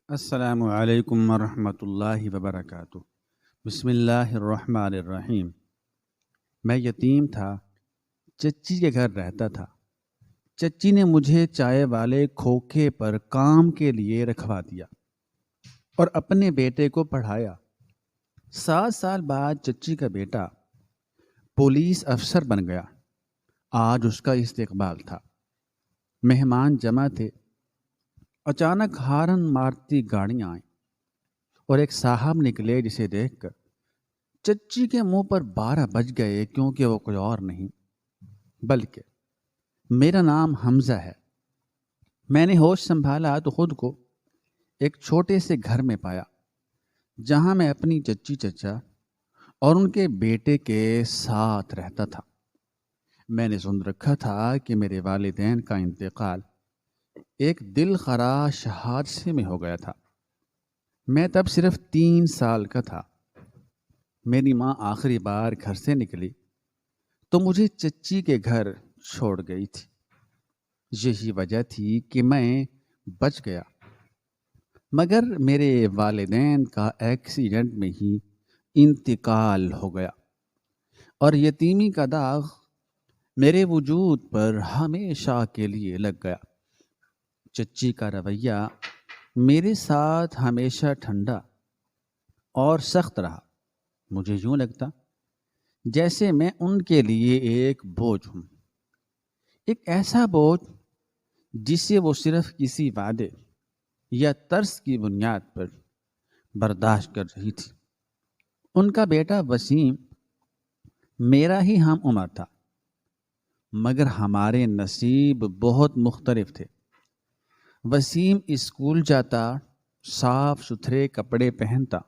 السلام علیکم ورحمۃ اللہ وبرکاتہ۔ بسم اللہ الرحمن الرحیم۔ میں یتیم تھا، چچی کے گھر رہتا تھا۔ چچی نے مجھے چائے والے کھوکھے پر کام کے لیے رکھوا دیا اور اپنے بیٹے کو پڑھایا۔ 7 سال بعد چچی کا بیٹا پولیس افسر بن گیا۔ آج اس کا استقبال تھا، مہمان جمع تھے۔ اچانک ہارن مارتی گاڑیاں آئیں اور ایک صاحب نکلے جسے دیکھ کر چچی کے منہ پر 12 بج گئے، کیونکہ وہ کوئی اور نہیں بلکہ میرا نام حمزہ ہے۔ میں نے ہوش سنبھالا تو خود کو ایک چھوٹے سے گھر میں پایا، جہاں میں اپنی چچی چچا اور ان کے بیٹے کے ساتھ رہتا تھا۔ میں نے سن رکھا تھا کہ میرے والدین کا انتقال ایک دل خراش حادثے میں ہو گیا تھا۔ میں تب صرف 3 سال کا تھا۔ میری ماں آخری بار گھر سے نکلی تو مجھے چچی کے گھر چھوڑ گئی تھی۔ یہی وجہ تھی کہ میں بچ گیا، مگر میرے والدین کا ایکسیڈنٹ میں ہی انتقال ہو گیا اور یتیمی کا داغ میرے وجود پر ہمیشہ کے لیے لگ گیا۔ چچی کا رویہ میرے ساتھ ہمیشہ ٹھنڈا اور سخت رہا۔ مجھے یوں لگتا جیسے میں ان کے لیے ایک بوجھ ہوں، ایک ایسا بوجھ جسے وہ صرف کسی وعدے یا ترس کی بنیاد پر برداشت کر رہی تھی۔ ان کا بیٹا وسیم میرا ہی ہم عمر تھا، مگر ہمارے نصیب بہت مختلف تھے۔ وسیم اسکول جاتا، صاف ستھرے کپڑے پہنتا،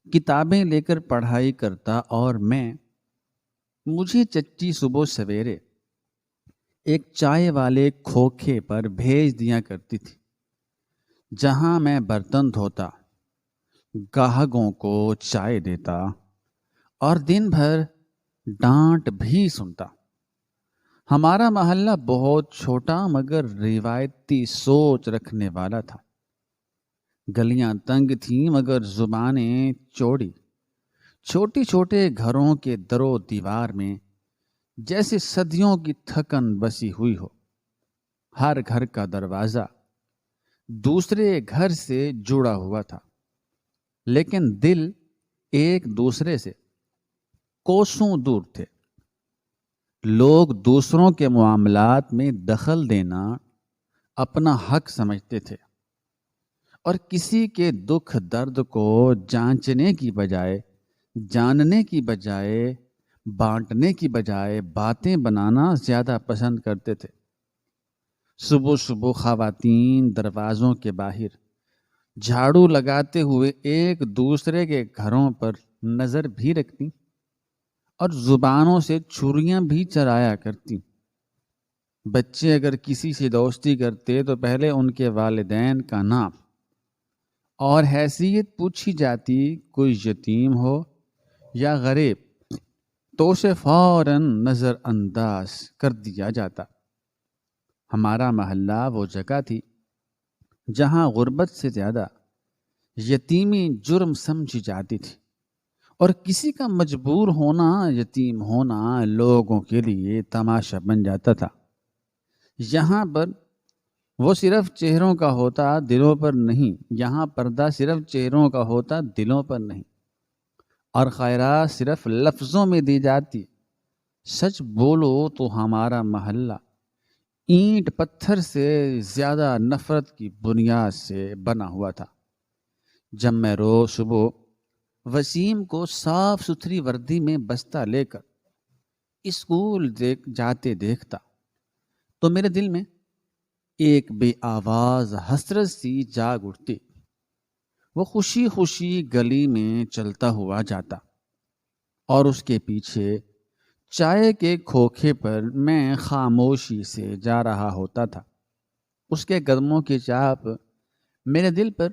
کتابیں لے کر پڑھائی کرتا، اور مجھے چچی صبح سویرے ایک چائے والے کھوکھے پر بھیج دیا کرتی تھی، جہاں میں برتن دھوتا، گاہکوں کو چائے دیتا اور دن بھر ڈانٹ بھی سنتا۔ ہمارا محلہ بہت چھوٹا مگر روایتی سوچ رکھنے والا تھا۔ گلیاں تنگ تھیں مگر زبانیں چوڑی۔ چھوٹے چھوٹے گھروں کے در و دیوار میں جیسے صدیوں کی تھکن بسی ہوئی ہو۔ ہر گھر کا دروازہ دوسرے گھر سے جڑا ہوا تھا، لیکن دل ایک دوسرے سے کوسوں دور تھے۔ لوگ دوسروں کے معاملات میں دخل دینا اپنا حق سمجھتے تھے اور کسی کے دکھ درد کو جانچنے کی بجائے، جاننے کی بجائے، بانٹنے کی بجائے باتیں بنانا زیادہ پسند کرتے تھے۔ صبح صبح خواتین دروازوں کے باہر جھاڑو لگاتے ہوئے ایک دوسرے کے گھروں پر نظر بھی رکھتی اور زبانوں سے چھریاں بھی چلایا کرتی۔ بچے اگر کسی سے دوستی کرتے تو پہلے ان کے والدین کا نام اور حیثیت پوچھی جاتی۔ کوئی یتیم ہو یا غریب تو اسے فوراً نظر انداز کر دیا جاتا۔ ہمارا محلہ وہ جگہ تھی جہاں غربت سے زیادہ یتیمی جرم سمجھی جاتی تھی، اور کسی کا مجبور ہونا، یتیم ہونا لوگوں کے لیے تماشا بن جاتا تھا۔ یہاں پر وہ صرف چہروں کا ہوتا، دلوں پر نہیں۔ یہاں پردہ صرف چہروں کا ہوتا، دلوں پر نہیں، اور خیرات صرف لفظوں میں دی جاتی۔ سچ بولو تو ہمارا محلہ اینٹ پتھر سے زیادہ نفرت کی بنیاد سے بنا ہوا تھا۔ جب میں روز صبح وسیم کو صاف ستھری وردی میں بستہ لے کر اسکول جاتے دیکھتا تو میرے دل میں ایک بے آواز حسرت سی جاگ اٹھتی۔ وہ خوشی خوشی گلی میں چلتا ہوا جاتا اور اس کے پیچھے چائے کے کھوکھے پر میں خاموشی سے جا رہا ہوتا تھا۔ اس کے قدموں کی چاپ میرے دل پر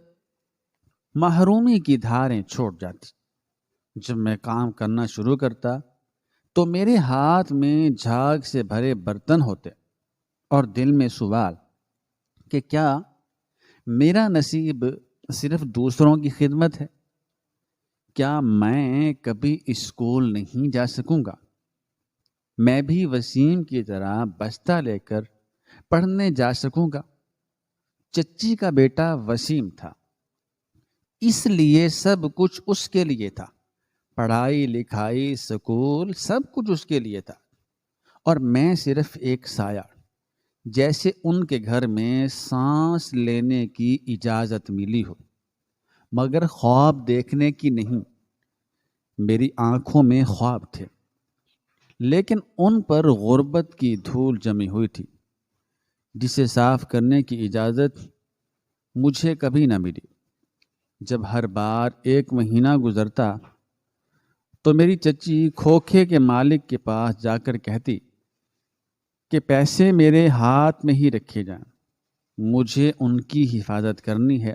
محرومی کی دھاریں چھوڑ جاتی۔ جب میں کام کرنا شروع کرتا تو میرے ہاتھ میں جھاگ سے بھرے برتن ہوتے اور دل میں سوال کہ کیا میرا نصیب صرف دوسروں کی خدمت ہے؟ کیا میں کبھی اسکول نہیں جا سکوں گا؟ میں بھی وسیم کی طرح بستہ لے کر پڑھنے جا سکوں گا؟ چچی کا بیٹا وسیم تھا، اس لیے سب کچھ اس کے لیے تھا، پڑھائی لکھائی اسکول سب کچھ اس کے لیے تھا، اور میں صرف ایک سایہ، جیسے ان کے گھر میں سانس لینے کی اجازت ملی ہو مگر خواب دیکھنے کی نہیں۔ میری آنکھوں میں خواب تھے لیکن ان پر غربت کی دھول جمی ہوئی تھی جسے صاف کرنے کی اجازت مجھے کبھی نہ ملی۔ جب ہر بار 1 مہینہ گزرتا تو میری چچی کھوکھے کے مالک کے پاس جا کر کہتی کہ پیسے میرے ہاتھ میں ہی رکھے جائیں، مجھے ان کی حفاظت کرنی ہے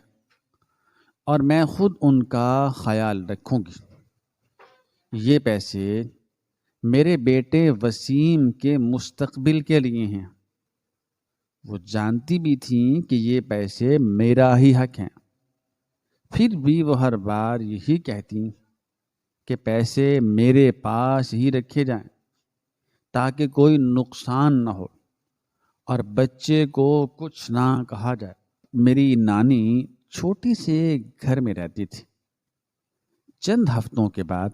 اور میں خود ان کا خیال رکھوں گی۔ یہ پیسے میرے بیٹے وسیم کے مستقبل کے لیے ہیں۔ وہ جانتی بھی تھیں کہ یہ پیسے میرا ہی حق ہیں، پھر بھی وہ ہر بار یہی کہتی کہ پیسے میرے پاس ہی رکھے جائیں تاکہ کوئی نقصان نہ ہو اور بچے کو کچھ نہ کہا جائے۔ میری نانی چھوٹی سے گھر میں رہتی تھی۔ چند ہفتوں کے بعد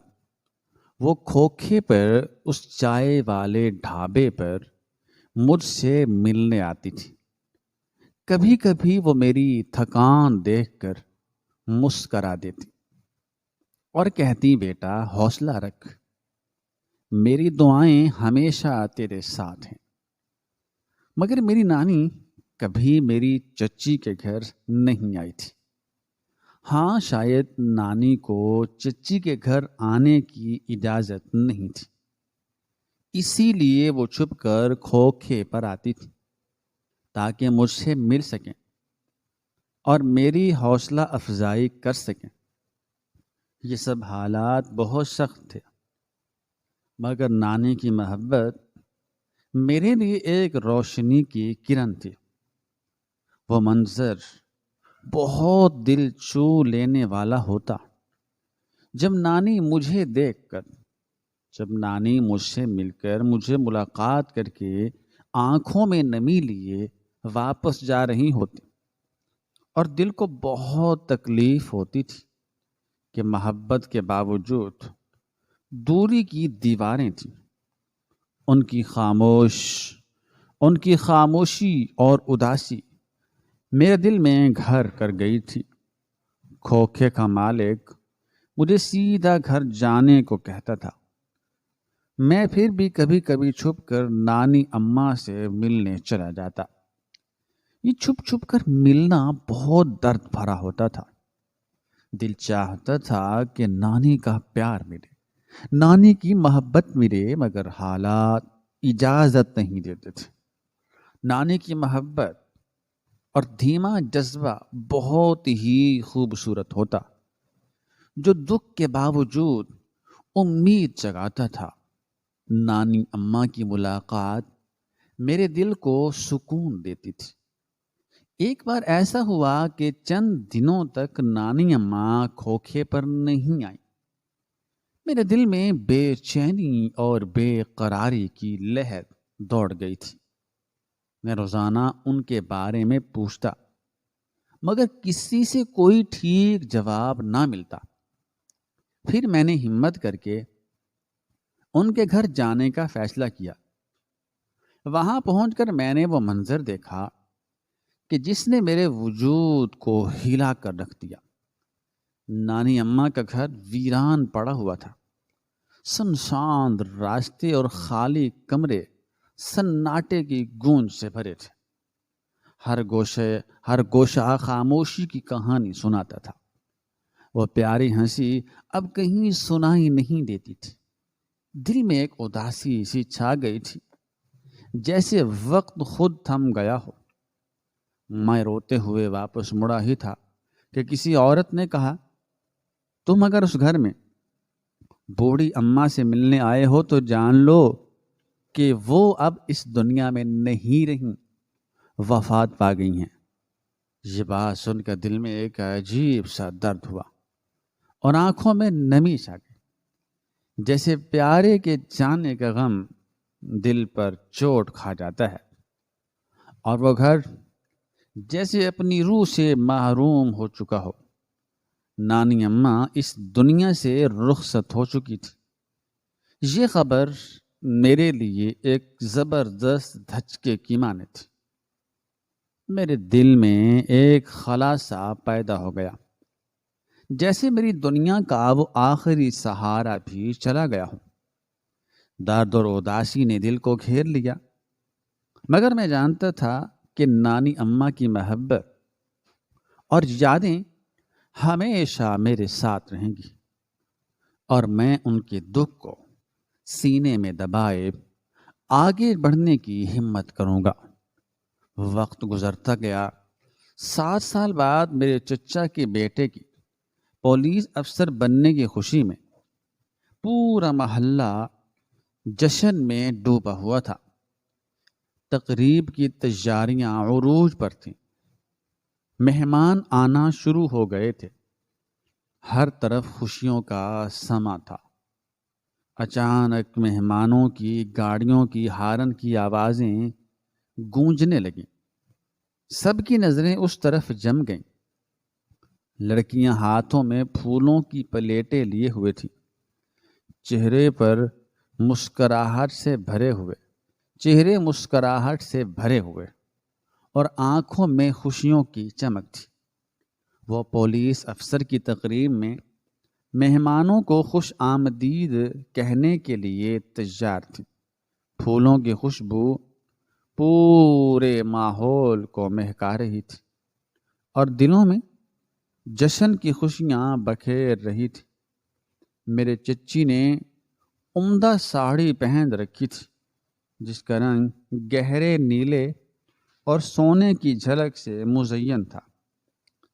وہ کھوکھے پر اس چائے والے ڈھابے پر مجھ سے ملنے آتی تھی۔ کبھی کبھی وہ میری تھکان دیکھ کر مسکرا دیتی اور کہتی بیٹا حوصلہ رکھ، میری دعائیں ہمیشہ تیرے ساتھ ہیں۔ مگر میری نانی کبھی میری چچی کے گھر نہیں آئی تھی۔ ہاں شاید نانی کو چچی کے گھر آنے کی اجازت نہیں تھی، اسی لیے وہ چھپ کر کھوکھے پر آتی تھی تاکہ مجھ سے مل سکیں اور میری حوصلہ افزائی کر سکیں۔ یہ سب حالات بہت سخت تھے مگر نانی کی محبت میرے لیے ایک روشنی کی کرن تھی۔ وہ منظر بہت دل چھو لینے والا ہوتا جب نانی مجھے دیکھ کر، جب نانی مجھ سے مل کر، مجھے ملاقات کر کے آنکھوں میں نمی لیے واپس جا رہی ہوتی، اور دل کو بہت تکلیف ہوتی تھی کہ محبت کے باوجود دوری کی دیواریں تھیں۔ ان کی خاموشی اور اداسی میرے دل میں گھر کر گئی تھی۔ کھوکھے کا مالک مجھے سیدھا گھر جانے کو کہتا تھا، میں پھر بھی کبھی کبھی چھپ کر نانی اماں سے ملنے چلا جاتا۔ یہ چھپ چھپ کر ملنا بہت درد بھرا ہوتا تھا۔ دل چاہتا تھا کہ نانی کا پیار ملے، نانی کی محبت ملے، مگر حالات اجازت نہیں دیتے تھے۔ نانی کی محبت اور دھیما جذبہ بہت ہی خوبصورت ہوتا جو دکھ کے باوجود امید جگاتا تھا۔ نانی اماں کی ملاقات میرے دل کو سکون دیتی تھی۔ ایک بار ایسا ہوا کہ چند دنوں تک نانی اماں کھوکھے پر نہیں آئی۔ میرے دل میں بے چینی اور بے قراری کی لہر دوڑ گئی تھی۔ میں روزانہ ان کے بارے میں پوچھتا مگر کسی سے کوئی ٹھیک جواب نہ ملتا۔ پھر میں نے ہمت کر کے ان کے گھر جانے کا فیصلہ کیا۔ وہاں پہنچ کر میں نے وہ منظر دیکھا کہ جس نے میرے وجود کو ہلا کر رکھ دیا۔ نانی اماں کا گھر ویران پڑا ہوا تھا۔ سنسان راستے اور خالی کمرے سناٹے کی گونج سے بھرے تھے۔ ہر گوشہ خاموشی کی کہانی سناتا تھا۔ وہ پیاری ہنسی اب کہیں سنائی نہیں دیتی تھی۔ دل میں ایک اداسی سی چھا گئی تھی، جیسے وقت خود تھم گیا ہو۔ میں روتے ہوئے واپس مڑا ہی تھا کہ کسی عورت نے کہا، تم اگر اس گھر میں بوڑھی اماں سے ملنے آئے ہو تو جان لو کہ وہ اب اس دنیا میں نہیں رہیں، وفات پا گئی ہیں۔ یہ بات سن کر دل میں ایک عجیب سا درد ہوا اور آنکھوں میں نمی چھا گئی، جیسے پیارے کے جانے کا غم دل پر چوٹ کھا جاتا ہے اور وہ گھر جیسے اپنی روح سے محروم ہو چکا ہو۔ نانی اماں اس دنیا سے رخصت ہو چکی تھی۔ یہ خبر میرے لیے ایک زبردست دھچکے کی مانند تھی۔ میرے دل میں ایک خلا سا پیدا ہو گیا، جیسے میری دنیا کا وہ آخری سہارا بھی چلا گیا ہو۔ درد اور اداسی نے دل کو گھیر لیا، مگر میں جانتا تھا کہ نانی اماں کی محبت اور یادیں ہمیشہ میرے ساتھ رہیں گی، اور میں ان کے دکھ کو سینے میں دبائے آگے بڑھنے کی ہمت کروں گا۔ وقت گزرتا گیا۔ 7 سال بعد میرے چچا کے بیٹے کی پولیس افسر بننے کی خوشی میں پورا محلہ جشن میں ڈوبا ہوا تھا۔ تقریب کی تیاریاں عروج پر تھیں، مہمان آنا شروع ہو گئے تھے، ہر طرف خوشیوں کا سما تھا۔ اچانک مہمانوں کی گاڑیوں کی ہارن کی آوازیں گونجنے لگیں۔ سب کی نظریں اس طرف جم گئیں۔ لڑکیاں ہاتھوں میں پھولوں کی پلیٹیں لیے ہوئے تھیں، چہرے مسکراہٹ سے بھرے ہوئے اور آنکھوں میں خوشیوں کی چمک تھی۔ وہ پولیس افسر کی تقریب میں مہمانوں کو خوش آمدید کہنے کے لیے تیار تھی۔ پھولوں کی خوشبو پورے ماحول کو مہکا رہی تھی اور دلوں میں جشن کی خوشیاں بکھیر رہی تھی۔ میرے چچی نے عمدہ ساڑی پہن رکھی تھی، جس کا رنگ گہرے نیلے اور سونے کی جھلک سے مزین تھا۔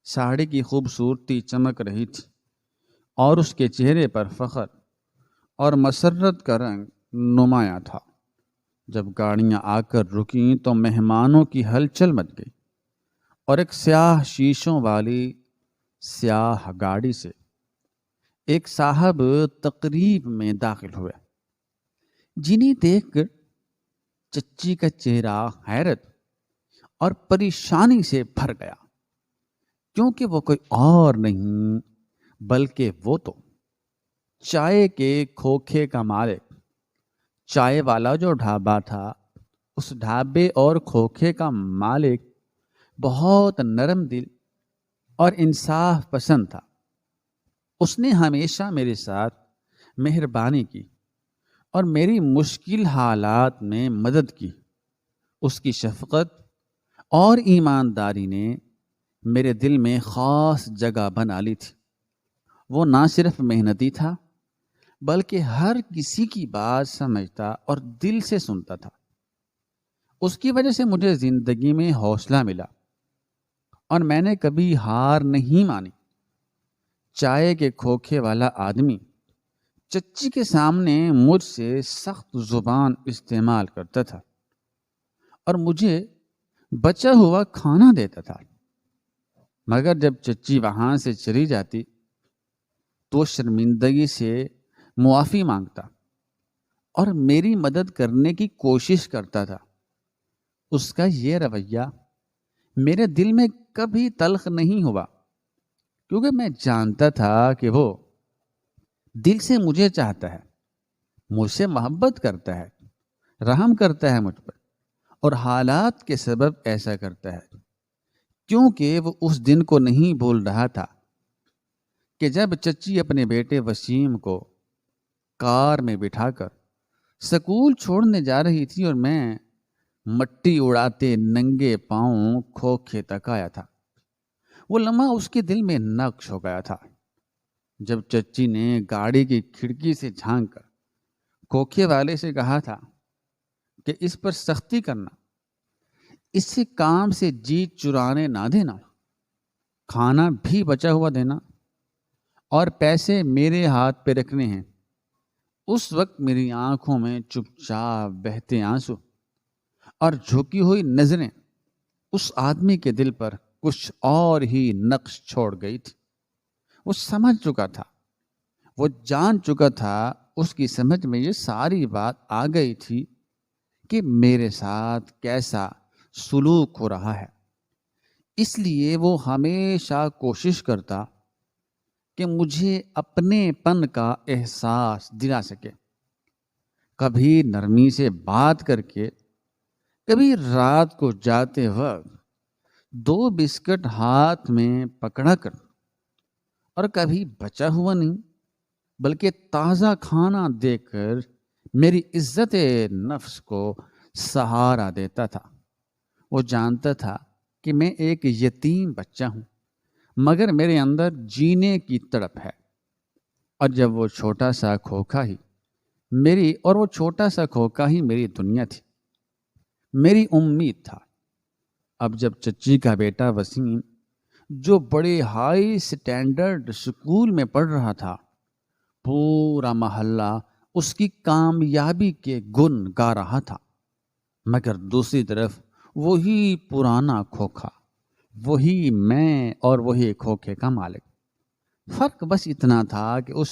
ساڑی کی خوبصورتی چمک رہی تھی اور اس کے چہرے پر فخر اور مسرت کا رنگ نمایاں تھا۔ جب گاڑیاں آ کر رکیں تو مہمانوں کی ہلچل مچ گئی اور ایک سیاہ شیشوں والی سیاہ گاڑی سے ایک صاحب تقریب میں داخل ہوئے، جنہیں دیکھ کر چچی کا چہرہ حیرت اور پریشانی سے بھر گیا، کیونکہ وہ کوئی اور نہیں بلکہ وہ تو چائے کے کھوکھے کا مالک، چائے والا جو ڈھابہ تھا، اس ڈھابے اور کھوکھے کا مالک بہت نرم دل اور انصاف پسند تھا۔ اس نے ہمیشہ میرے ساتھ مہربانی کی اور میری مشکل حالات میں مدد کی۔ اس کی شفقت اور ایمانداری نے میرے دل میں خاص جگہ بنا لی تھی۔ وہ نہ صرف محنتی تھا بلکہ ہر کسی کی بات سمجھتا اور دل سے سنتا تھا۔ اس کی وجہ سے مجھے زندگی میں حوصلہ ملا اور میں نے کبھی ہار نہیں مانی۔ چائے کے کھوکھے والا آدمی چچی کے سامنے مجھ سے سخت زبان استعمال کرتا تھا اور مجھے بچا ہوا کھانا دیتا تھا، مگر جب چچی وہاں سے چلی جاتی تو شرمندگی سے معافی مانگتا اور میری مدد کرنے کی کوشش کرتا تھا۔ اس کا یہ رویہ میرے دل میں کبھی تلخ نہیں ہوا، کیونکہ میں جانتا تھا کہ وہ دل سے مجھے چاہتا ہے، مجھ سے محبت کرتا ہے، رحم کرتا ہے مجھ پر، اور حالات کے سبب ایسا کرتا ہے، کیونکہ وہ اس دن کو نہیں بھول رہا تھا کہ جب چچی اپنے بیٹے وسیم کو کار میں بٹھا کر سکول چھوڑنے جا رہی تھی اور میں مٹی اڑاتے ننگے پاؤں کھوکھے تک آیا تھا۔ وہ لمحہ اس کے دل میں نقش ہو گیا تھا۔ جب چچی نے گاڑی کی کھڑکی سے جھانک کر کھوکھے والے سے کہا تھا کہ اس پر سختی کرنا، اس سے کام سے جی چرانے نہ دینا، کھانا بھی بچا ہوا دینا اور پیسے میرے ہاتھ پہ رکھنے ہیں، اس وقت میری آنکھوں میں چپ چاپ بہتے آنسو اور جھکی ہوئی نظریں اس آدمی کے دل پر کچھ اور ہی نقش چھوڑ گئی تھی۔ وہ سمجھ چکا تھا، وہ جان چکا تھا، اس کی سمجھ میں یہ ساری بات آ گئی تھی کہ میرے ساتھ کیسا سلوک ہو رہا ہے۔ اس لیے وہ ہمیشہ کوشش کرتا کہ مجھے اپنے پن کا احساس دلا سکے، کبھی نرمی سے بات کر کے، کبھی رات کو جاتے وقت 2 بسکٹ ہاتھ میں پکڑا کر، اور کبھی بچا ہوا نہیں بلکہ تازہ کھانا دے کر میری عزت نفس کو سہارا دیتا تھا۔ وہ جانتا تھا کہ میں ایک یتیم بچہ ہوں، مگر میرے اندر جینے کی تڑپ ہے، اور جب وہ چھوٹا سا کھوکھا ہی میری دنیا تھی، میری امید تھا۔ اب جب چچی کا بیٹا وسیم، جو بڑے ہائی سٹینڈرڈ اسکول میں پڑھ رہا تھا، پورا محلہ اس کی کامیابی کے گن گا رہا تھا، مگر دوسری طرف وہی پرانا کھوکھا، وہی میں اور وہی کھوکھے کا مالک۔ فرق بس اتنا تھا کہ اس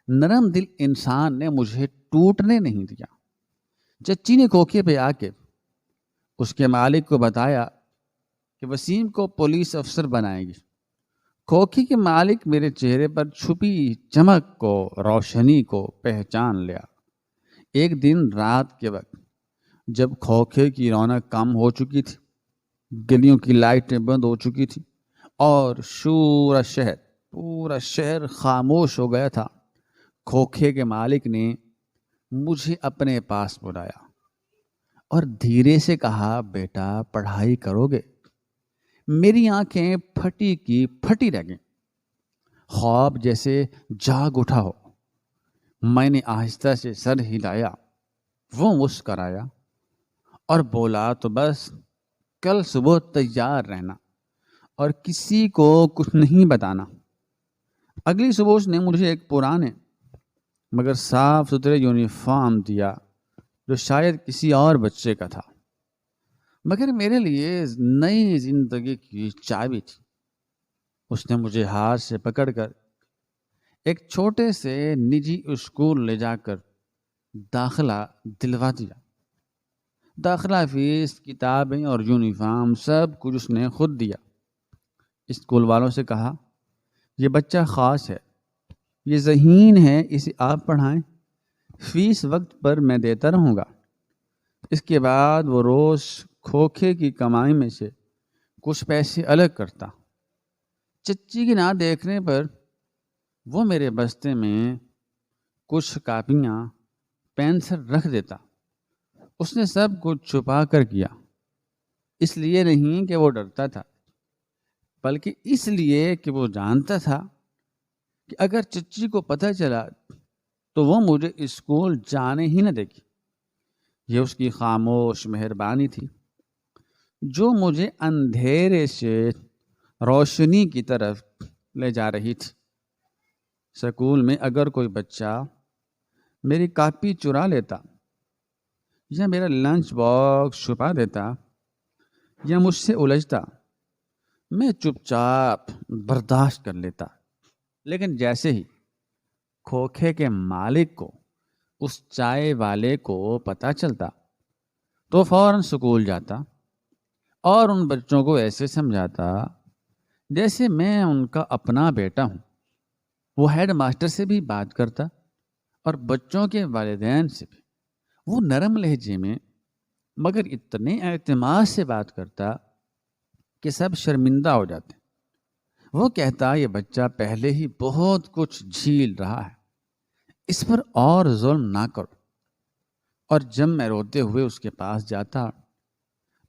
نرم دل انسان نے مجھے ٹوٹنے نہیں دیا۔ چچی نے کھوکھے پہ آ کے اس کے مالک کو بتایا کہ وسیم کو پولیس افسر بنائے گی۔ کھوکھے کے مالک میرے چہرے پر چھپی چمک کو، روشنی کو پہچان لیا۔ ایک دن رات کے وقت جب کھوکھے کی رونق کم ہو چکی تھی، گلیوں کی لائٹیں بند ہو چکی تھی اور پورا شہر خاموش ہو گیا تھا، کھوکھے کے مالک نے مجھے اپنے پاس بلایا اور دھیرے سے کہا، بیٹا پڑھائی کرو گے؟ میری آنکھیں پھٹی کی پھٹی رہ گئیں، خواب جیسے جاگ اٹھا ہو۔ میں نے آہستہ سے سر ہلایا، وہ مسکرایا اور بولا، تو بس کل صبح تیار رہنا اور کسی کو کچھ نہیں بتانا۔ اگلی صبح اس نے مجھے ایک پرانے مگر صاف ستھرے یونیفارم دیا جو شاید کسی اور بچے کا تھا، مگر میرے لیے نئی زندگی کی چابی تھی۔ اس نے مجھے ہاتھ سے پکڑ کر ایک چھوٹے سے نجی اسکول لے جا کر داخلہ دلوا دیا۔ داخلہ فیس، کتابیں اور یونیفارم سب کچھ اس نے خود دیا۔ اسکول والوں سے کہا، یہ بچہ خاص ہے، یہ ذہین ہے، اسے آپ پڑھائیں، فیس وقت پر میں دیتا رہوں گا۔ اس کے بعد وہ روز کھوکھے کی کمائی میں سے کچھ پیسے الگ کرتا۔ چچی کے نہ دیکھنے پر وہ میرے بستے میں کچھ کاپیاں، پینسل رکھ دیتا۔ اس نے سب کچھ چھپا کر کیا، اس لیے نہیں کہ وہ ڈرتا تھا، بلکہ اس لیے کہ وہ جانتا تھا کہ اگر چچی کو پتہ چلا تو وہ مجھے اسکول جانے ہی نہ دے گی۔ یہ اس کی خاموش مہربانی تھی جو مجھے اندھیرے سے روشنی کی طرف لے جا رہی تھی۔ اسکول میں اگر کوئی بچہ میری کاپی چرا لیتا یا میرا لنچ باکس چھپا دیتا یا مجھ سے الجھتا، میں چپ چاپ برداشت کر لیتا، لیکن جیسے ہی کھوکھے کے مالک کو، اس چائے والے کو پتہ چلتا تو فوراً اسکول جاتا اور ان بچوں کو ایسے سمجھاتا جیسے میں ان کا اپنا بیٹا ہوں۔ وہ ہیڈ ماسٹر سے بھی بات کرتا اور بچوں کے والدین سے بھی، وہ نرم لہجے میں مگر اتنے اعتماد سے بات کرتا کہ سب شرمندہ ہو جاتے۔ وہ کہتا، یہ بچہ پہلے ہی بہت کچھ جھیل رہا ہے، اس پر اور ظلم نہ کرو۔ اور جب میں روتے ہوئے اس کے پاس جاتا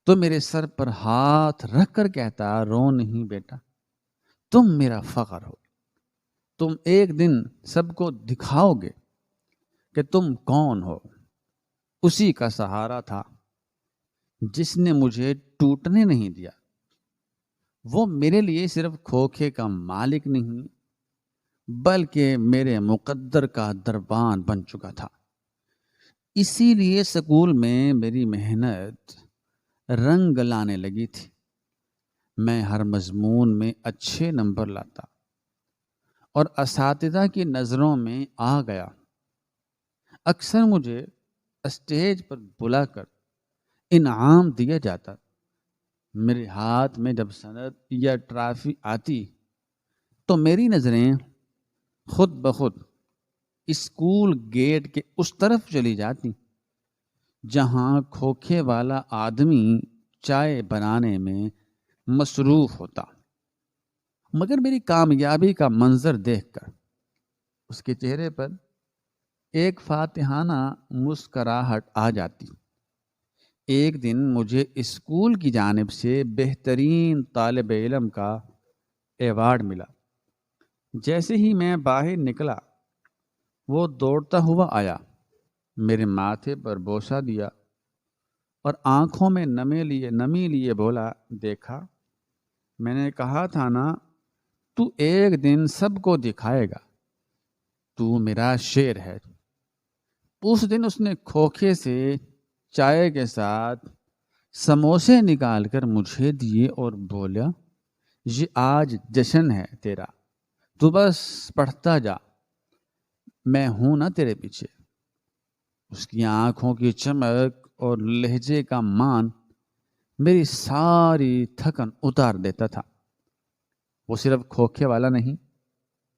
تو میرے سر پر ہاتھ رکھ کر کہتا، رو نہیں بیٹا، تم میرا فخر ہو، تم ایک دن سب کو دکھاؤ گے کہ تم کون ہو۔ اسی کا سہارا تھا جس نے مجھے ٹوٹنے نہیں دیا۔ وہ میرے لیے صرف کھوکھے کا مالک نہیں بلکہ میرے مقدر کا دربان بن چکا تھا۔ اسی لیے سکول میں میری محنت رنگ لانے لگی تھی۔ میں ہر مضمون میں اچھے نمبر لاتا اور اساتذہ کی نظروں میں آ گیا۔ اکثر مجھے اسٹیج پر بلا کر انعام دیا جاتا۔ میرے ہاتھ میں جب سند یا ٹرافی آتی تو میری نظریں خود بخود اسکول گیٹ کے اس طرف چلی جاتی جہاں کھوکھے والا آدمی چائے بنانے میں مصروف ہوتا۔ مگر میری کامیابی کا منظر دیکھ کر اس کے چہرے پر ایک فاتحانہ مسکراہٹ آ جاتی۔ ایک دن مجھے اسکول کی جانب سے بہترین طالب علم کا ایوارڈ ملا۔ جیسے ہی میں باہر نکلا وہ دوڑتا ہوا آیا، میرے ماتھے پر بوسہ دیا اور آنکھوں میں نمی لیے بولا، دیکھا میں نے کہا تھا نا تو ایک دن سب کو دکھائے گا، تو میرا شیر ہے۔ اس دن اس نے کھوکھے سے چائے کے ساتھ سموسے نکال کر مجھے دیے اور بولا، یہ آج جشن ہے تیرا، تو بس پڑھتا جا، میں ہوں نا تیرے پیچھے۔ اس کی آنکھوں کی چمک اور لہجے کا مان میری ساری تھکن اتار دیتا تھا۔ وہ صرف کھوکھے والا نہیں،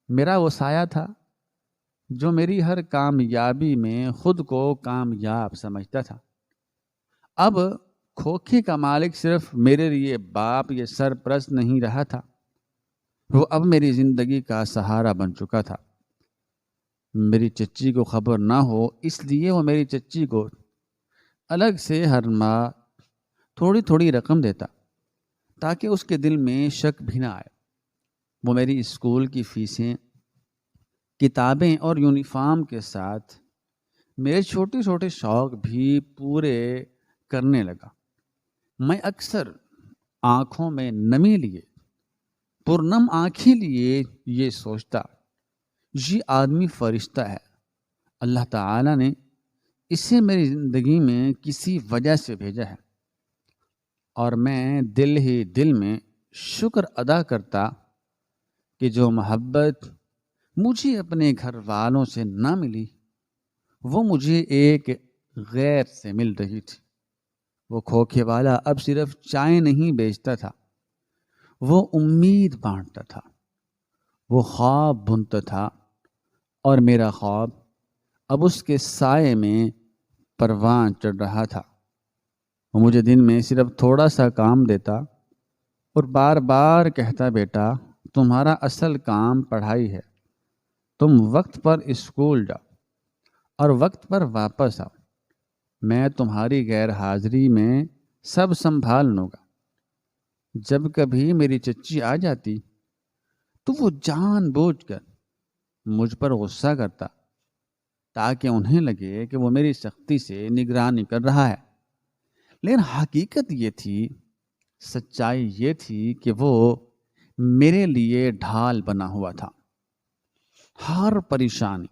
میرا وہ سایہ تھا جو میری ہر کامیابی میں خود کو کامیاب سمجھتا تھا۔ اب کھوکھے کا مالک صرف میرے لیے باپ یا سرپرست نہیں رہا تھا، وہ اب میری زندگی کا سہارا بن چکا تھا۔ میری چچی کو خبر نہ ہو اس لیے وہ میری چچی کو الگ سے ہر ماہ تھوڑی تھوڑی رقم دیتا تاکہ اس کے دل میں شک بھی نہ آئے۔ وہ میری اسکول کی فیسیں، کتابیں اور یونیفارم کے ساتھ میرے چھوٹے چھوٹے شوق بھی پورے کرنے لگا۔ میں اکثر آنکھوں میں نمی لیے، پرنم آنکھیں لیے یہ سوچتا، یہ آدمی فرشتہ ہے، اللہ تعالیٰ نے اسے میری زندگی میں کسی وجہ سے بھیجا ہے، اور میں دل ہی دل میں شکر ادا کرتا کہ جو محبت مجھے اپنے گھر والوں سے نہ ملی وہ مجھے ایک غیر سے مل رہی تھی۔ وہ کھوکھے والا اب صرف چائے نہیں بیچتا تھا، وہ امید بانٹتا تھا، وہ خواب بنتا تھا، اور میرا خواب اب اس کے سائے میں پروان چڑھ رہا تھا۔ وہ مجھے دن میں صرف تھوڑا سا کام دیتا اور بار بار کہتا، بیٹا تمہارا اصل کام پڑھائی ہے، تم وقت پر اسکول جاؤ اور وقت پر واپس آؤ، میں تمہاری غیر حاضری میں سب سنبھال لوں گا۔ جب کبھی میری چچی آ جاتی تو وہ جان بوجھ کر مجھ پر غصہ کرتا تاکہ انہیں لگے کہ وہ میری سختی سے نگرانی کر رہا ہے، لیکن حقیقت یہ تھی، سچائی یہ تھی کہ وہ میرے لیے ڈھال بنا ہوا تھا۔ ہر پریشانی،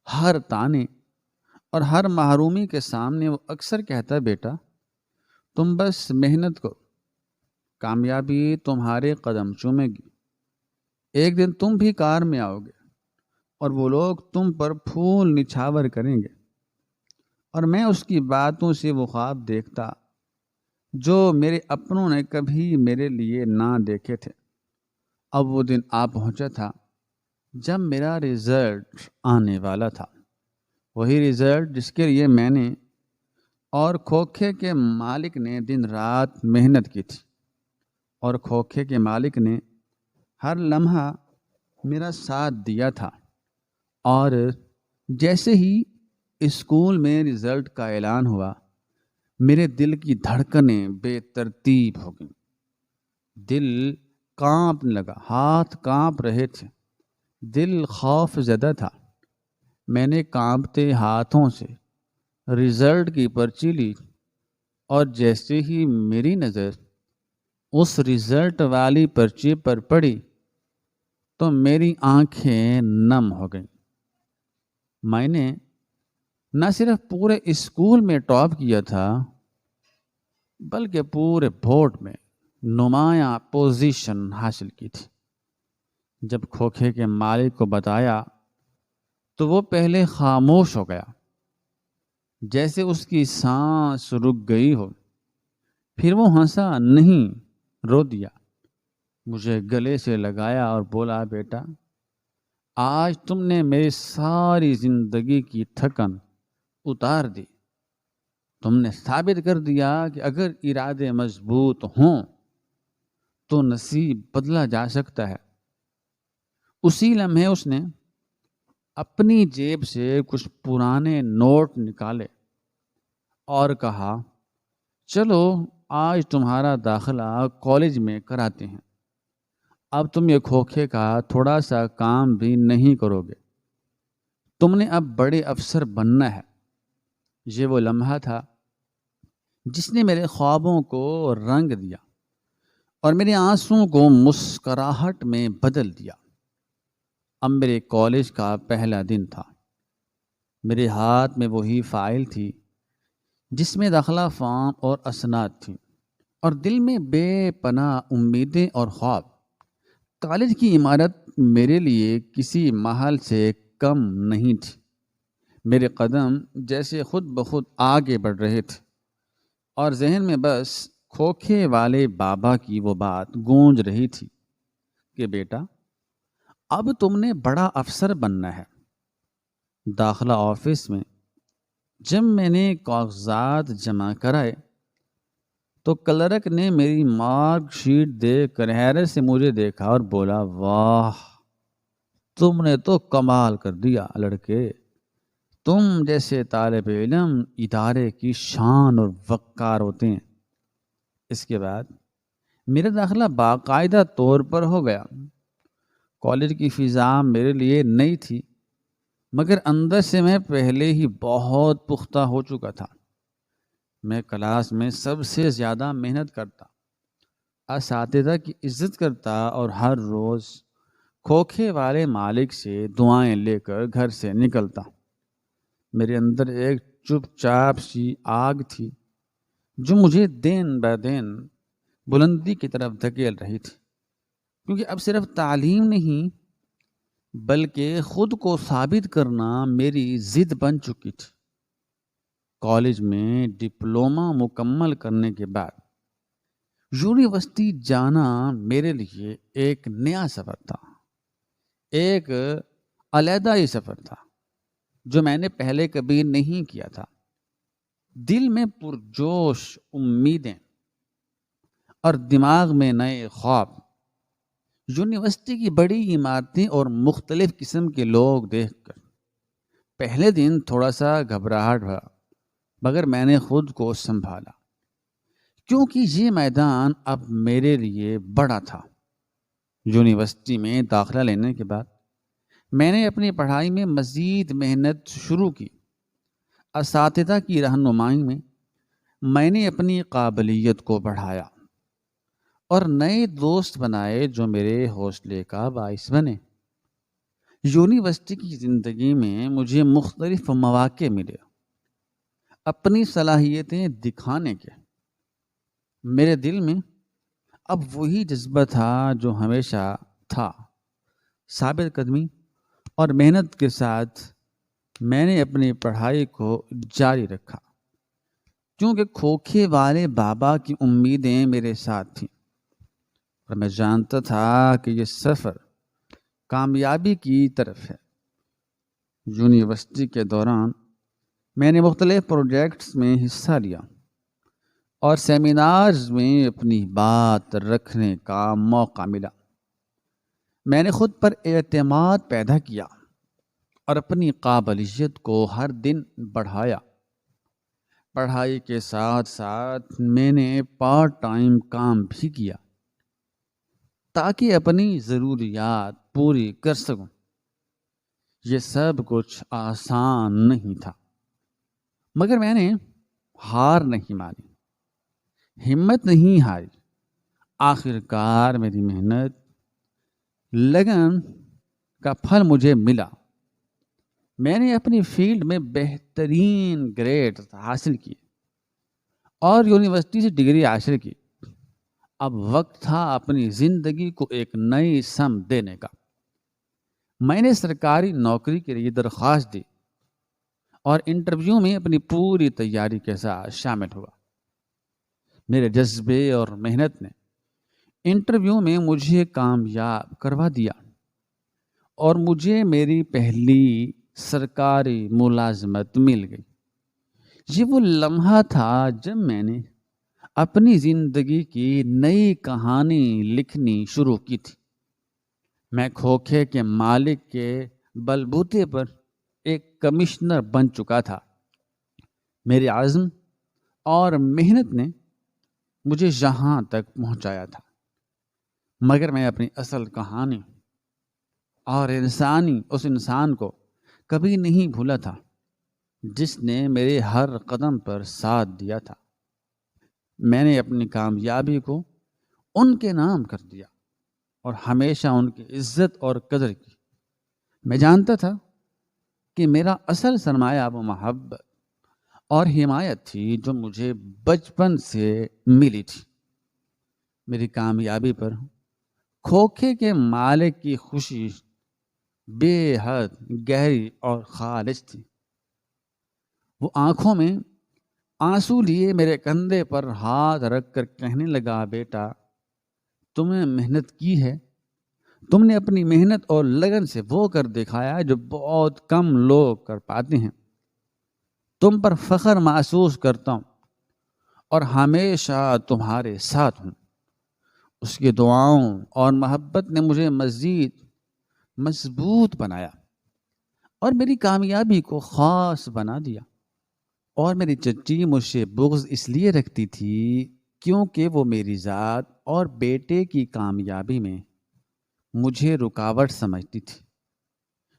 ہر تانے اور ہر محرومی کے سامنے وہ اکثر کہتا، بیٹا تم بس محنت کرو، کامیابی تمہارے قدم چومے گی، ایک دن تم بھی کار میں آؤ گے اور وہ لوگ تم پر پھول نچھاور کریں گے۔ اور میں اس کی باتوں سے وہ خواب دیکھتا جو میرے اپنوں نے کبھی میرے لیے نہ دیکھے تھے۔ اب وہ دن آ پہنچا تھا جب میرا رزلٹ آنے والا تھا، وہی رزلٹ جس کے لیے میں نے اور کھوکھے کے مالک نے دن رات محنت کی تھی، اور کھوکھے کے مالک نے ہر لمحہ میرا ساتھ دیا تھا۔ اور جیسے ہی اسکول میں رزلٹ کا اعلان ہوا، میرے دل کی دھڑکنیں بے ترتیب ہو گئیں، دل کانپنے لگا، ہاتھ کانپ رہے تھے، دل خوف زدہ تھا۔ میں نے کانپتے ہاتھوں سے رزلٹ کی پرچی لی، اور جیسے ہی میری نظر اس رزلٹ والی پرچی پر پڑی تو میری آنکھیں نم ہو گئیں۔ میں نے نہ صرف پورے اسکول میں ٹاپ کیا تھا بلکہ پورے بورڈ میں نمایاں پوزیشن حاصل کی تھی۔ جب کھوکھے کے مالک کو بتایا تو وہ پہلے خاموش ہو گیا، جیسے اس کی سانس رک گئی ہو۔ پھر وہ ہنسا نہیں، رو دیا، مجھے گلے سے لگایا اور بولا، بیٹا آج تم نے میری ساری زندگی کی تھکن اتار دی۔ تم نے ثابت کر دیا کہ اگر ارادے مضبوط ہوں تو نصیب بدلا جا سکتا ہے۔ اسی لمحے اس نے اپنی جیب سے کچھ پرانے نوٹ نکالے اور کہا، چلو آج تمہارا داخلہ کالج میں کراتے ہیں۔ اب تم یہ کھوکھے کا تھوڑا سا کام بھی نہیں کرو گے، تم نے اب بڑے افسر بننا ہے۔ یہ وہ لمحہ تھا جس نے میرے خوابوں کو رنگ دیا اور میرے آنسوؤں کو مسکراہٹ میں بدل دیا۔ اب میرے کالج کا پہلا دن تھا۔ میرے ہاتھ میں وہی فائل تھی جس میں داخلہ فارم اور اسناد تھیں، اور دل میں بے پناہ امیدیں اور خواب۔ کالج کی عمارت میرے لیے کسی محل سے کم نہیں تھی۔ میرے قدم جیسے خود بخود آگے بڑھ رہے تھے اور ذہن میں بس کھوکھے والے بابا کی وہ بات گونج رہی تھی کہ بیٹا اب تم نے بڑا افسر بننا ہے۔ داخلہ آفس میں جب میں نے کاغذات جمع کرائے تو کلرک نے میری مارک شیٹ دیکھ کر حیرت سے مجھے دیکھا اور بولا، واہ تم نے تو کمال کر دیا لڑکے، تم جیسے طالب علم ادارے کی شان اور وقار ہوتے ہیں۔ اس کے بعد میرا داخلہ باقاعدہ طور پر ہو گیا۔ کالج کی فضا میرے لیے نئی تھی، مگر اندر سے میں پہلے ہی بہت پختہ ہو چکا تھا۔ میں کلاس میں سب سے زیادہ محنت کرتا، اساتذہ کی عزت کرتا اور ہر روز کھوکھے والے مالک سے دعائیں لے کر گھر سے نکلتا۔ میرے اندر ایک چپ چاپ سی آگ تھی جو مجھے دن بہ دن بلندی کی طرف دھکیل رہی تھی، کیونکہ اب صرف تعلیم نہیں بلکہ خود کو ثابت کرنا میری ضد بن چکی تھی۔ کالج میں ڈپلومہ مکمل کرنے کے بعد یونیورسٹی جانا میرے لیے ایک نیا سفر تھا، ایک علیحدہ ہی سفر تھا جو میں نے پہلے کبھی نہیں کیا تھا۔ دل میں پرجوش امیدیں اور دماغ میں نئے خواب۔ یونیورسٹی کی بڑی عمارتیں اور مختلف قسم کے لوگ دیکھ کر پہلے دن تھوڑا سا گھبراہٹ ہوا، مگر میں نے خود کو سنبھالا، کیونکہ یہ میدان اب میرے لیے بڑا تھا۔ یونیورسٹی میں داخلہ لینے کے بعد میں نے اپنی پڑھائی میں مزید محنت شروع کی۔ اساتذہ کی رہنمائی میں نے اپنی قابلیت کو بڑھایا اور نئے دوست بنائے جو میرے حوصلے کا باعث بنے۔ یونیورسٹی کی زندگی میں مجھے مختلف مواقع ملے اپنی صلاحیتیں دکھانے کے۔ میرے دل میں اب وہی جذبہ تھا جو ہمیشہ تھا، ثابت قدمی اور محنت کے ساتھ میں نے اپنی پڑھائی کو جاری رکھا، کیونکہ کھوکھے والے بابا کی امیدیں میرے ساتھ تھیں اور میں جانتا تھا کہ یہ سفر کامیابی کی طرف ہے۔ یونیورسٹی کے دوران میں نے مختلف پروجیکٹس میں حصہ لیا اور سیمینارز میں اپنی بات رکھنے کا موقع ملا۔ میں نے خود پر اعتماد پیدا کیا اور اپنی قابلیت کو ہر دن بڑھایا۔ پڑھائی کے ساتھ ساتھ میں نے پارٹ ٹائم کام بھی کیا تاکہ اپنی ضروریات پوری کر سکوں۔ یہ سب کچھ آسان نہیں تھا، مگر میں نے ہار نہیں مانی، ہمت نہیں ہاری۔ آخر کار میری محنت، لگن کا پھل مجھے ملا۔ میں نے اپنی فیلڈ میں بہترین گریڈ حاصل کیے اور یونیورسٹی سے ڈگری حاصل کی۔ اب وقت تھا اپنی زندگی کو ایک نئی سمت دینے کا۔ میں نے سرکاری نوکری کے لیے درخواست دی اور انٹرویو میں اپنی پوری تیاری کے ساتھ شامل ہوا۔ میرے جذبے اور محنت نے انٹرویو میں مجھے کامیاب کروا دیا اور مجھے میری پہلی سرکاری ملازمت مل گئی۔ یہ وہ لمحہ تھا جب میں نے اپنی زندگی کی نئی کہانی لکھنی شروع کی تھی۔ میں کھوکھے کے مالک کے بلبوتے پر ایک کمشنر بن چکا تھا۔ میرے عزم اور محنت نے مجھے یہاں تک پہنچایا تھا، مگر میں اپنی اصل کہانی اور اس انسان کو کبھی نہیں بھولا تھا جس نے میرے ہر قدم پر ساتھ دیا تھا۔ میں نے اپنی کامیابی کو ان کے نام کر دیا اور ہمیشہ ان کی عزت اور قدر کی۔ میں جانتا تھا کہ میرا اصل سرمایہ وہ محبت اور حمایت تھی جو مجھے بچپن سے ملی تھی۔ میری کامیابی پر کھوکھے کے مالک کی خوشی بے حد گہری اور خالص تھی۔ وہ آنکھوں میں آنسو لیے میرے کندھے پر ہاتھ رکھ کر کہنے لگا، بیٹا تم نے محنت کی ہے، تم نے اپنی محنت اور لگن سے وہ کر دکھایا جو بہت کم لوگ کر پاتے ہیں۔ تم پر فخر محسوس کرتا ہوں اور ہمیشہ تمہارے ساتھ ہوں۔ اس کی دعاؤں اور محبت نے مجھے مزید مضبوط بنایا اور میری کامیابی کو خاص بنا دیا۔ اور میری چچی مجھ سے بغض اس لیے رکھتی تھی کیونکہ وہ میری ذات اور بیٹے کی کامیابی میں مجھے رکاوٹ سمجھتی تھی۔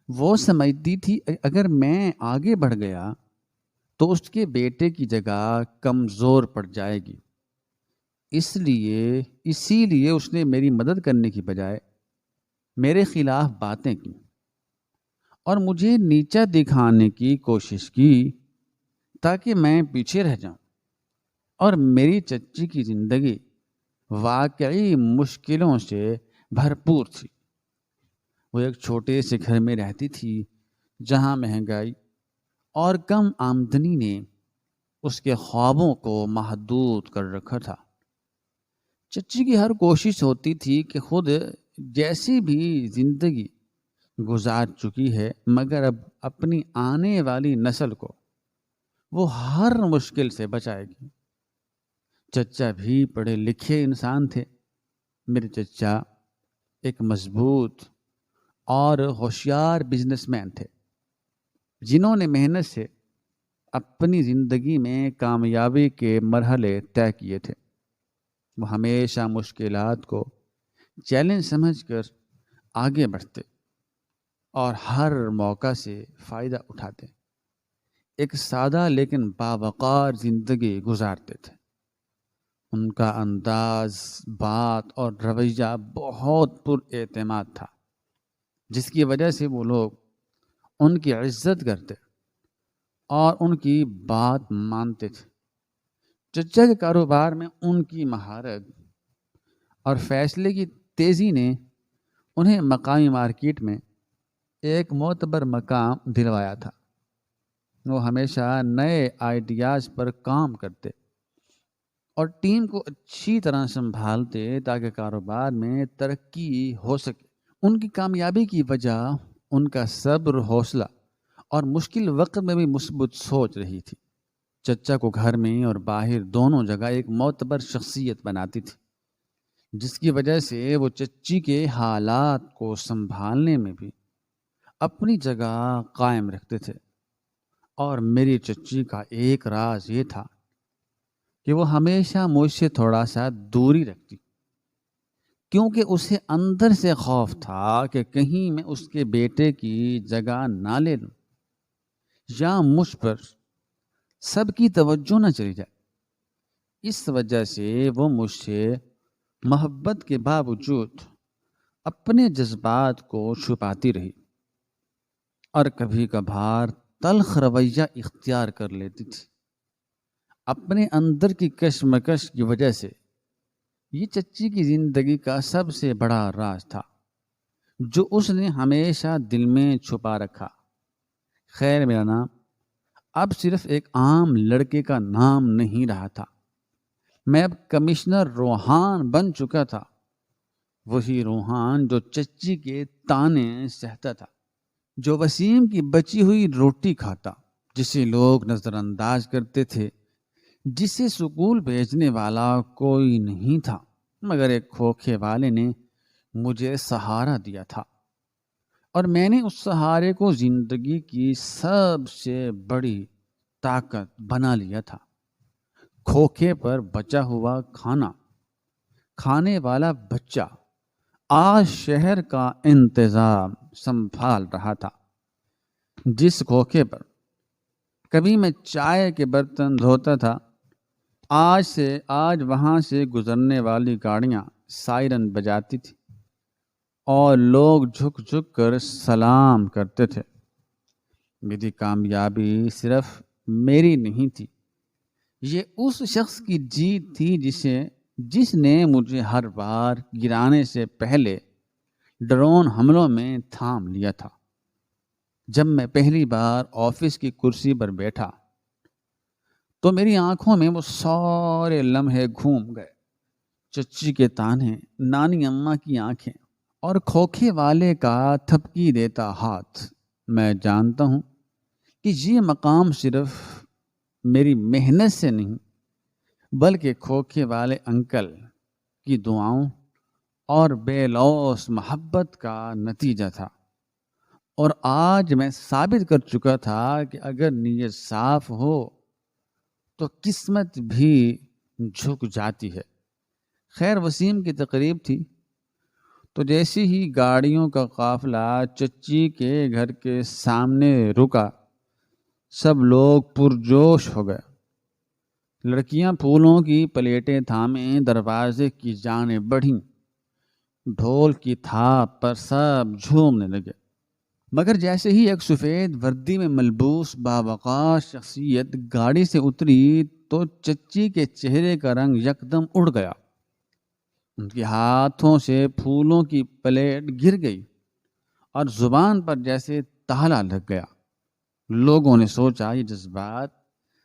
وہ سمجھتی تھی اگر میں آگے بڑھ گیا تو اس کے بیٹے کی جگہ کمزور پڑ جائے گی۔ اسی لیے اس نے میری مدد کرنے کی بجائے میرے خلاف باتیں کی اور مجھے نیچا دکھانے کی کوشش کی تاکہ میں پیچھے رہ جاؤں۔ اور میری چچی کی زندگی واقعی مشکلوں سے بھرپور تھی۔ وہ ایک چھوٹے سے گھر میں رہتی تھی جہاں مہنگائی اور کم آمدنی نے اس کے خوابوں کو محدود کر رکھا تھا۔ چچی کی ہر کوشش ہوتی تھی کہ خود جیسی بھی زندگی گزار چکی ہے مگر اب اپنی آنے والی نسل کو وہ ہر مشکل سے بچائے گی۔ چچا بھی پڑھے لکھے انسان تھے۔ میرے چچا ایک مضبوط اور ہوشیار بزنس مین تھے جنہوں نے محنت سے اپنی زندگی میں کامیابی کے مرحلے طے کیے تھے۔ وہ ہمیشہ مشکلات کو چیلنج سمجھ کر آگے بڑھتے اور ہر موقع سے فائدہ اٹھاتے۔ ایک سادہ لیکن باوقار زندگی گزارتے تھے۔ ان کا انداز بات اور رویہ بہت پر اعتماد تھا، جس کی وجہ سے وہ لوگ ان کی عزت کرتے اور ان کی بات مانتے تھے۔ چچا کے کاروبار میں ان کی مہارت اور فیصلے کی تیزی نے انہیں مقامی مارکیٹ میں ایک معتبر مقام دلوایا تھا۔ وہ ہمیشہ نئے آئیڈیاز پر کام کرتے اور ٹیم کو اچھی طرح سنبھالتے تاکہ کاروبار میں ترقی ہو سکے۔ ان کی کامیابی کی وجہ ان کا صبر، حوصلہ اور مشکل وقت میں بھی مثبت سوچ رہی تھی۔ چچا کو گھر میں اور باہر دونوں جگہ ایک معتبر شخصیت بناتی تھی، جس کی وجہ سے وہ چچی کے حالات کو سنبھالنے میں بھی اپنی جگہ قائم رکھتے تھے۔ اور میری چچی کا ایک راز یہ تھا کہ وہ ہمیشہ مجھ سے تھوڑا سا دوری رکھتی، کیونکہ اسے اندر سے خوف تھا کہ کہیں میں اس کے بیٹے کی جگہ نہ لے لوں یا مجھ پر سب کی توجہ نہ چلی جائے۔ اس وجہ سے وہ مجھ سے محبت کے باوجود اپنے جذبات کو چھپاتی رہی اور کبھی کبھار تلخ رویہ اختیار کر لیتی تھی۔ اپنے اندر کی کشمکش کی وجہ سے یہ چچی کی زندگی کا سب سے بڑا راز تھا جو اس نے ہمیشہ دل میں چھپا رکھا۔ خیر، میرا نام اب صرف ایک عام لڑکے کا نام نہیں رہا تھا، میں اب کمشنر روحان بن چکا تھا، وہی روحان جو چچی کے تانے سہتا تھا، جو وسیم کی بچی ہوئی روٹی کھاتا، جسے لوگ نظر انداز کرتے تھے، جسے سکول بھیجنے والا کوئی نہیں تھا مگر ایک کھوکھے والے نے مجھے سہارا دیا تھا، اور میں نے اس سہارے کو زندگی کی سب سے بڑی طاقت بنا لیا تھا۔ کھوکھے پر بچا ہوا کھانا کھانے والا بچہ آج شہر کا انتظام سنبھال رہا تھا۔ جس کھوکھے پر کبھی میں چائے کے برتن دھوتا تھا، آج وہاں سے گزرنے والی گاڑیاں سائرن بجاتی تھی اور لوگ جھک جھک کر سلام کرتے تھے۔ میری کامیابی صرف میری نہیں تھی، یہ اس شخص کی جیت تھی جس نے مجھے ہر بار گرانے سے پہلے ڈرون حملوں میں تھام لیا تھا۔ جب میں پہلی بار آفس کی کرسی پر بیٹھا تو میری آنکھوں میں وہ سارے لمحے گھوم گئے، چچی کے تانے، نانی اماں کی آنکھیں اور کھوکھے والے کا تھپکی دیتا ہاتھ۔ میں جانتا ہوں کہ یہ مقام صرف میری محنت سے نہیں بلکہ کھوکھے والے انکل کی دعاؤں اور بے لوث محبت کا نتیجہ تھا، اور آج میں ثابت کر چکا تھا کہ اگر نیت صاف ہو تو قسمت بھی جھک جاتی ہے۔ خیر، وسیم کی تقریب تھی تو جیسے ہی گاڑیوں کا قافلہ چچی کے گھر کے سامنے رکا، سب لوگ پرجوش ہو گئے۔ لڑکیاں پھولوں کی پلیٹیں تھامے دروازے کی جانب بڑھیں، ڈھول کی تھاپ پر سب جھومنے لگے، مگر جیسے ہی ایک سفید وردی میں ملبوس باوقار شخصیت گاڑی سے اتری تو چچی کے چہرے کا رنگ یکدم اڑ گیا، ان کے ہاتھوں سے پھولوں کی پلیٹ گر گئی اور زبان پر جیسے تالا لگ گیا۔ لوگوں نے سوچا یہ جذبات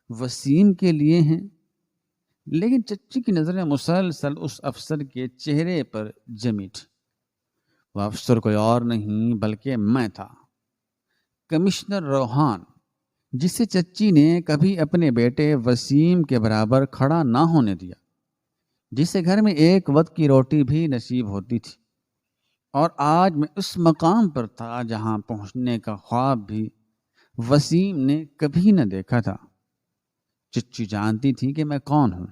وسیم کے لیے ہیں، لیکن چچی کی نظریں مسلسل اس افسر کے چہرے پر جمی تھی۔ وہ افسر کوئی اور نہیں بلکہ میں تھا، کمشنر روحان، جسے چچی نے کبھی اپنے بیٹے وسیم کے برابر کھڑا نہ ہونے دیا، جسے گھر میں ایک وقت کی روٹی بھی نصیب ہوتی تھی، اور آج میں اس مقام پر تھا جہاں پہنچنے کا خواب بھی وسیم نے کبھی نہ دیکھا تھا۔ چچی جانتی تھی کہ میں کون ہوں،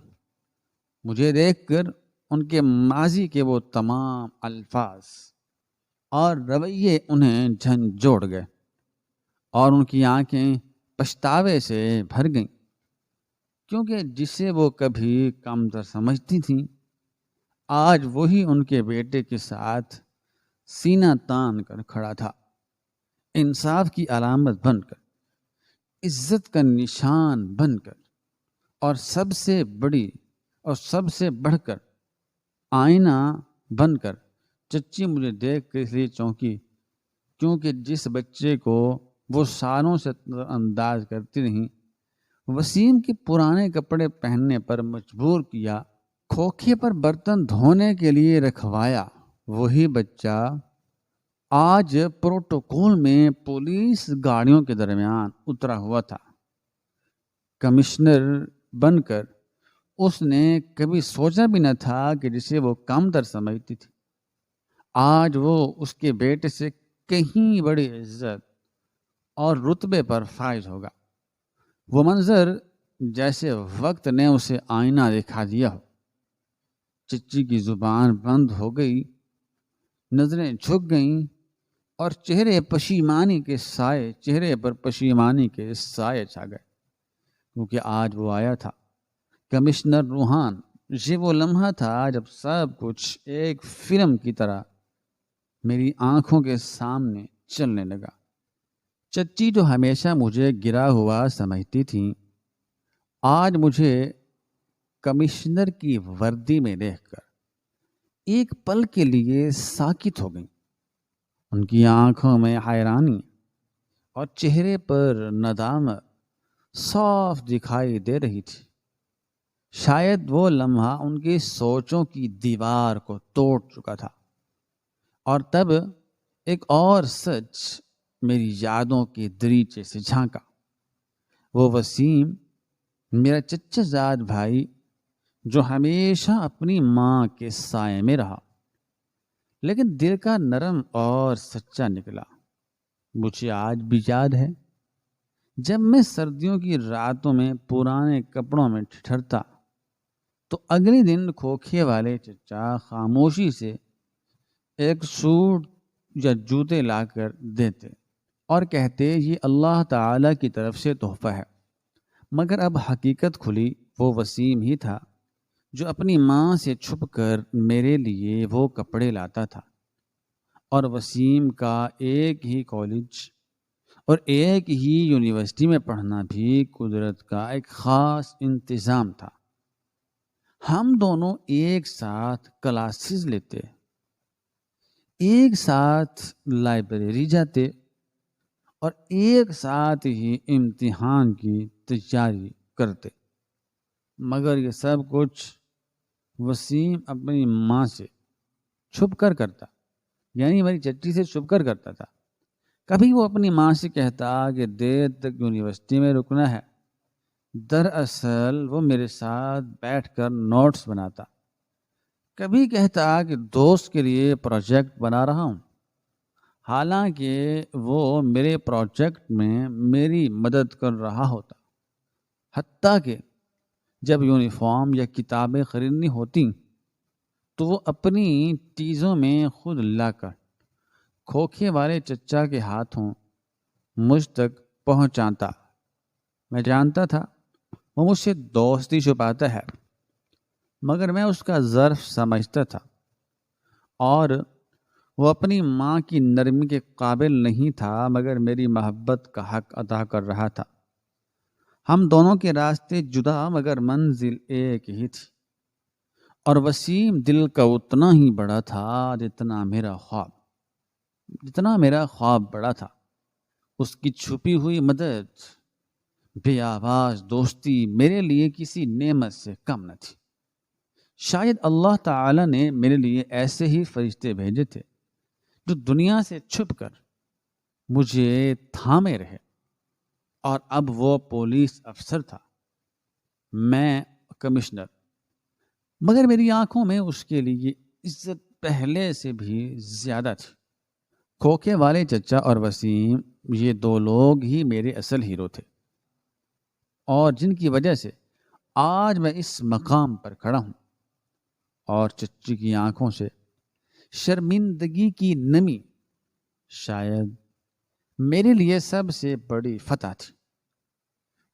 مجھے دیکھ کر ان کے ماضی کے وہ تمام الفاظ اور رویے انہیں جھنجھوڑ گئے، اور ان کی آنکھیں پچھتاوے سے بھر گئیں، کیونکہ جسے وہ کبھی کمتر سمجھتی تھیں آج وہی ان کے بیٹے کے ساتھ سینہ تان کر کھڑا تھا، انصاف کی علامت بن کر، عزت کا نشان بن کر، اور سب سے بڑھ کر آئینہ بن کر۔ چچی مجھے دیکھ کر اس لیے چونکی کیونکہ جس بچے کو وہ سالوں سے انداز کرتی رہیں، وسیم کے پرانے کپڑے پہننے پر مجبور کیا، کھوکھے پر برتن دھونے کے لیے رکھوایا، وہی بچہ آج پروٹوکول میں پولیس گاڑیوں کے درمیان اترا ہوا تھا۔ کمشنر بن کر اس نے کبھی سوچا بھی نہ تھا کہ جسے وہ کمتر سمجھتی تھی آج وہ اس کے بیٹے سے کہیں بڑی عزت اور رتبے پر فائز ہوگا۔ وہ منظر جیسے وقت نے اسے آئینہ دکھا دیا ہو۔ چچی کی زبان بند ہو گئی، نظریں جھک گئیں، اور چہرے پر پشیمانی کے سائے چھا گئے، کیونکہ آج وہ آیا تھا کمشنر روحان۔ یہ وہ لمحہ تھا جب سب کچھ ایک فلم کی طرح میری آنکھوں کے سامنے چلنے لگا۔ چچی جو ہمیشہ مجھے گرا ہوا سمجھتی تھی، آج مجھے کمشنر کی وردی میں دیکھ کر ایک پل کے لیے ساکت ہو گئیں۔ ان کی آنکھوں میں حیرانی اور چہرے پر ندامت صاف دکھائی دے رہی تھی۔ شاید وہ لمحہ ان کی سوچوں کی دیوار کو توڑ چکا تھا، اور تب ایک اور سچ میری یادوں کے دریچے سے جھانکا۔ وہ وسیم، میرا چچا زاد بھائی، جو ہمیشہ اپنی ماں کے سائے میں رہا، لیکن دل کا نرم اور سچا نکلا۔ مجھے آج بھی یاد ہے جب میں سردیوں کی راتوں میں پرانے کپڑوں میں ٹھٹھرتا تو اگلے دن کھوکھے والے چچا خاموشی سے ایک سوٹ یا جوتے لا کر دیتے اور کہتے یہ اللہ تعالی کی طرف سے تحفہ ہے۔ مگر اب حقیقت کھلی، وہ وسیم ہی تھا جو اپنی ماں سے چھپ کر میرے لیے وہ کپڑے لاتا تھا، اور وسیم کا ایک ہی کالج اور ایک ہی یونیورسٹی میں پڑھنا بھی قدرت کا ایک خاص انتظام تھا۔ ہم دونوں ایک ساتھ کلاسز لیتے، ایک ساتھ لائبریری جاتے اور ایک ساتھ ہی امتحان کی تیاری کرتے، مگر یہ سب کچھ وسیم اپنی ماں سے چھپ کر کرتا، یعنی میری چچی سے چھپ کر کرتا تھا۔ کبھی وہ اپنی ماں سے کہتا کہ دیر تک یونیورسٹی میں رکنا ہے، دراصل وہ میرے ساتھ بیٹھ کر نوٹس بناتا۔ کبھی کہتا کہ دوست کے لیے پروجیکٹ بنا رہا ہوں، حالانکہ وہ میرے پروجیکٹ میں میری مدد کر رہا ہوتا۔ حتیٰ کہ جب یونیفارم یا کتابیں خریدنی ہوتی تو وہ اپنی چیزوں میں خود لا کر کھوکھے والے چچا کے ہاتھوں مجھ تک پہنچاتا۔ میں جانتا تھا وہ مجھ سے دوستی چھپاتا ہے، مگر میں اس کا ظرف سمجھتا تھا، اور وہ اپنی ماں کی نرمی کے قابل نہیں تھا، مگر میری محبت کا حق ادا کر رہا تھا۔ ہم دونوں کے راستے جدا مگر منزل ایک ہی تھی، اور وسیم دل کا اتنا ہی بڑا تھا جتنا میرا خواب بڑا تھا۔ اس کی چھپی ہوئی مدد، بے آواز دوستی میرے لیے کسی نعمت سے کم نہ تھی۔ شاید اللہ تعالی نے میرے لیے ایسے ہی فرشتے بھیجے تھے جو دنیا سے چھپ کر مجھے تھامے رہے، اور اب وہ پولیس افسر تھا، میں کمشنر، مگر میری آنکھوں میں اس کے لیے عزت پہلے سے بھی زیادہ تھی۔ کھوکھے والے چچا اور وسیم، یہ دو لوگ ہی میرے اصل ہیرو تھے، اور جن کی وجہ سے آج میں اس مقام پر کھڑا ہوں۔ اور چچی کی آنکھوں سے شرمندگی کی نمی شاید میرے لیے سب سے بڑی فتح تھی۔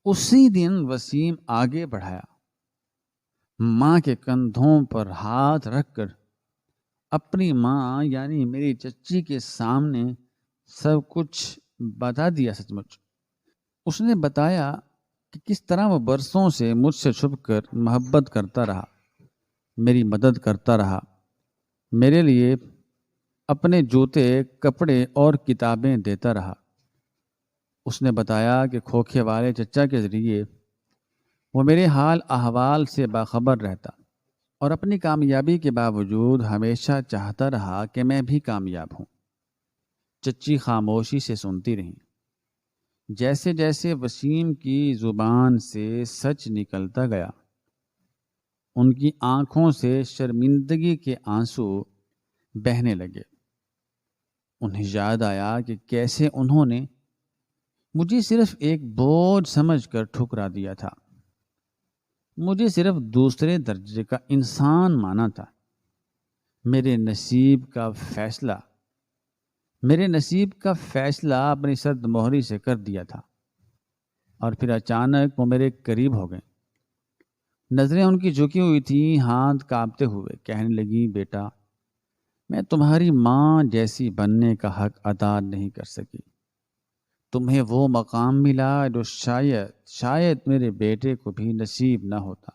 اسی دن وسیم آگے بڑھایا، ماں کے کندھوں پر ہاتھ رکھ کر اپنی ماں یعنی میری چچی کے سامنے سب کچھ بتا دیا۔ سچ مچ اس نے بتایا کہ کس طرح وہ برسوں سے مجھ سے چھپ کر محبت کرتا رہا، میری مدد کرتا رہا، میرے لیے اپنے جوتے، کپڑے اور کتابیں دیتا رہا۔ اس نے بتایا کہ کھوکھے والے چچا کے ذریعے وہ میرے حال احوال سے باخبر رہتا، اور اپنی کامیابی کے باوجود ہمیشہ چاہتا رہا کہ میں بھی کامیاب ہوں۔ چچی خاموشی سے سنتی رہی۔ جیسے جیسے وسیم کی زبان سے سچ نکلتا گیا، ان کی آنکھوں سے شرمندگی کے آنسو بہنے لگے۔ انہیں یاد آیا کہ کیسے انہوں نے مجھے صرف ایک بوجھ سمجھ کر ٹھکرا دیا تھا، مجھے صرف دوسرے درجے کا انسان مانا تھا۔ میرے نصیب کا فیصلہ اپنی سرد مہری سے کر دیا تھا، اور پھر اچانک وہ میرے قریب ہو گئے۔ نظریں ان کی جھکی ہوئی تھیں، ہاتھ کانپتے ہوئے کہنے لگی، بیٹا، میں تمہاری ماں جیسی بننے کا حق ادا نہیں کر سکی۔ تمہیں وہ مقام ملا جو شاید میرے بیٹے کو بھی نصیب نہ ہوتا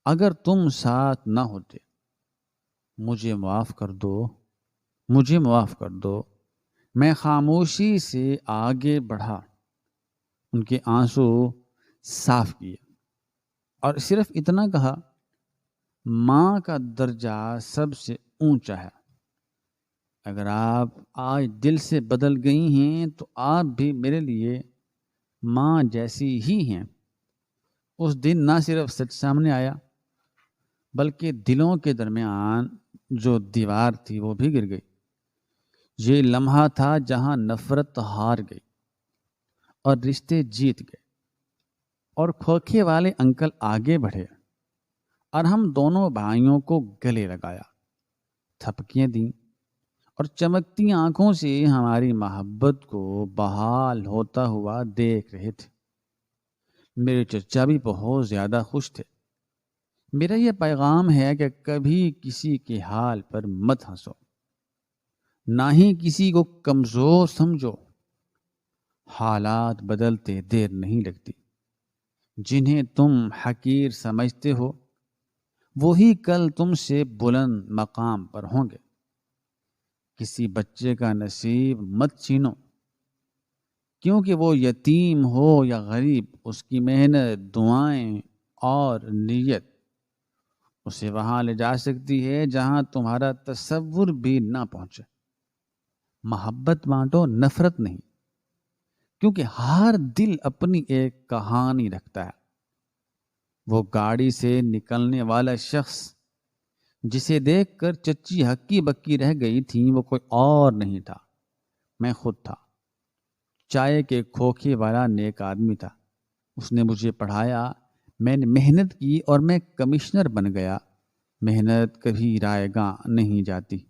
اگر تم ساتھ نہ ہوتے۔ مجھے معاف کر دو، مجھے معاف کر دو۔ میں خاموشی سے آگے بڑھا، ان کے آنسو صاف کیے اور صرف اتنا کہا، ماں کا درجہ سب سے اونچا ہے۔ اگر آپ آج دل سے بدل گئی ہیں تو آپ بھی میرے لیے ماں جیسی ہی ہیں۔ اس دن نہ صرف سچ سامنے آیا بلکہ دلوں کے درمیان جو دیوار تھی وہ بھی گر گئی۔ یہ لمحہ تھا جہاں نفرت ہار گئی اور رشتے جیت گئے، اور کھوکھے والے انکل آگے بڑھے اور ہم دونوں بھائیوں کو گلے لگایا، تھپکیاں دیں اور چمکتی آنکھوں سے ہماری محبت کو بحال ہوتا ہوا دیکھ رہے تھے۔ میرے چچا بھی بہت زیادہ خوش تھے۔ میرا یہ پیغام ہے کہ کبھی کسی کے حال پر مت ہنسو، نہ ہی کسی کو کمزور سمجھو۔ حالات بدلتے دیر نہیں لگتی۔ جنہیں تم حقیر سمجھتے ہو وہی کل تم سے بلند مقام پر ہوں گے۔ کسی بچے کا نصیب مت چھینو، کیونکہ وہ یتیم ہو یا غریب، اس کی محنت، دعائیں اور نیت اسے وہاں لے جا سکتی ہے جہاں تمہارا تصور بھی نہ پہنچے۔ محبت بانٹو، نفرت نہیں، کیونکہ ہر دل اپنی ایک کہانی رکھتا ہے۔ وہ گاڑی سے نکلنے والا شخص جسے دیکھ کر چچی ہکی بکی رہ گئی تھی وہ کوئی اور نہیں تھا، میں خود تھا۔ چائے کے کھوکھے والا نیک آدمی تھا۔ اس نے مجھے پڑھایا، میں نے محنت کی اور میں کمشنر بن گیا۔ محنت کبھی رائے گاں نہیں جاتی۔